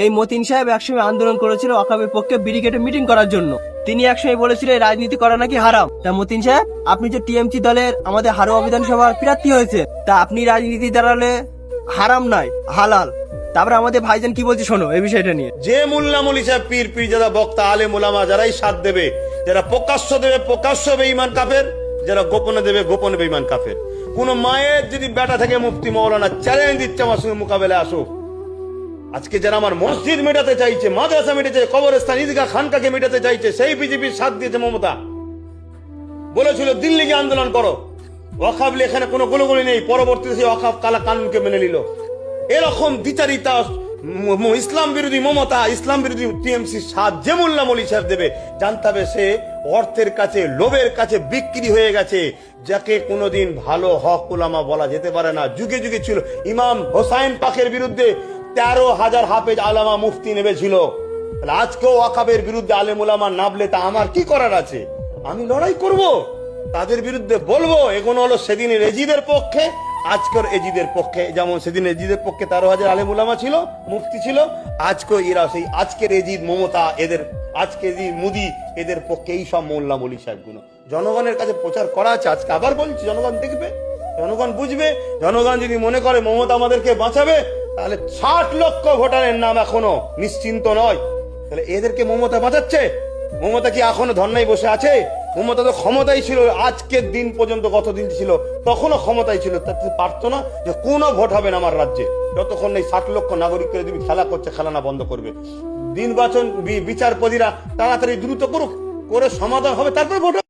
এই মতিন সাহেব একসময় আন্দোলন করেছিল ওয়াকাবের পক্ষে ব্রিগেডে মিটিং করার জন্য। তিনি একসময় বলেছিল এই রাজনীতি করা নাকি হারাম। তা মতিন সাহেব, আপনি যে টিএমসি দলের আমাদের হারোয়া বিধানসভার প্রার্থী হয়েছে, তা আপনি রাজনীতি দাঁড়ালে হারাম নয় হালাল। তারপরে আমাদের ভাইজান কি বলছে শোনো এই বিষয়টা নিয়ে। যে মোল্লা মৌলী সাহেব পীর পীরজাদা বক্তা আলেম ওলামা যারাই সাথ দেবে, যারা প্রকাশ্য দেবে প্রকাশ্য বেঈমান কাফের, যারা গোপনে দেবে গোপনে বেঈমান কাফের। কোন মায়ের যদি বেটা থেকে মুফতি মৌলানা চ্যালেঞ্জ দিচ্ছে আমার সঙ্গে মোকাবেলায় আসো। আজকে যারা আমার মসজিদ মেটাতে চাইছে, মাদ্রাসা মেটাতে, কবরস্থান ঈদগাহ খানকাকে মেটাতে চাইছে, সেই বিজেপির সাথ দিয়েছে মমতা। বলেছিল দিল্লি গিয়ে আন্দোলন করো, ওয়াকাব এখানে কোনো গোলগোলি নেই। পরবর্তীতে সেই ওয়াকাব কালা কানুনকে মেনে নিল। এরকম দ্বিচারিতা ইসলাম বিরোধী মমতা, ইসলাম বিরোধী টিএমসি সাথ যে মোল্লা মৌলী সাহেব দেবে, জানতে হবে সে অর্থের কাছে লোভের কাছে বিক্রি হয়ে গেছে, যাকে কোনোদিন ভালো হক উলামা বলা যেতে পারে না। যুগে যুগে ছিল ইমাম হোসাইন পাকের বিরুদ্ধে 13,000 হাফেজ আলামা মুফতি নেমেছিল। আজকেও ওয়াকাবের বিরুদ্ধে আলেম উলামা নামলে তা আমার কি করার আছে? আমি লড়াই করব, তাদের বিরুদ্ধে বলবো। এগুলো হলো সেদিনের এজিদের পক্ষে, আজকের এজিদের পক্ষে। যেমন সেদিন এজিদের পক্ষে 13,000 আলেম উলামা ছিল, মুফতি ছিল, আজকেও এরা সেই আজকের এজিদ মমতা এদের, আজকে মুদি এদের পক্ষে এই সব মোল্লা মৌলী সাহেবগুলো জনগণের কাছে প্রচার করা আছে। আজকে আবার বলছি, জনগণ দেখবে, জনগণ বুঝবে। জনগণ যদি মনে করে মমতা আমাদেরকে বাঁচাবে, তাহলে 60 লক্ষ ভোটারের নাম এখনো নিশ্চিন্ত নয়। তাহলে এদেরকে মমতা বাঁচাচ্ছে? মমতা কি এখনো ধর্নায় বসে আছে? মমতা তো ক্ষমতাই ছিল আজকের দিন পর্যন্ত, গত দিন ছিল তখনও ক্ষমতায় ছিল। তাতে পারতো না যে কোনো ভোট হবে না আমার রাজ্যে যতক্ষণ এই 60 লক্ষ নাগরিককে তুমি খেলা করছে, খেলা না বন্ধ করবে। নির্বাচন বিচারপতিরা তাড়াতাড়ি দ্রুত করুক, করে সমাধান হবে, তারপর ভোট।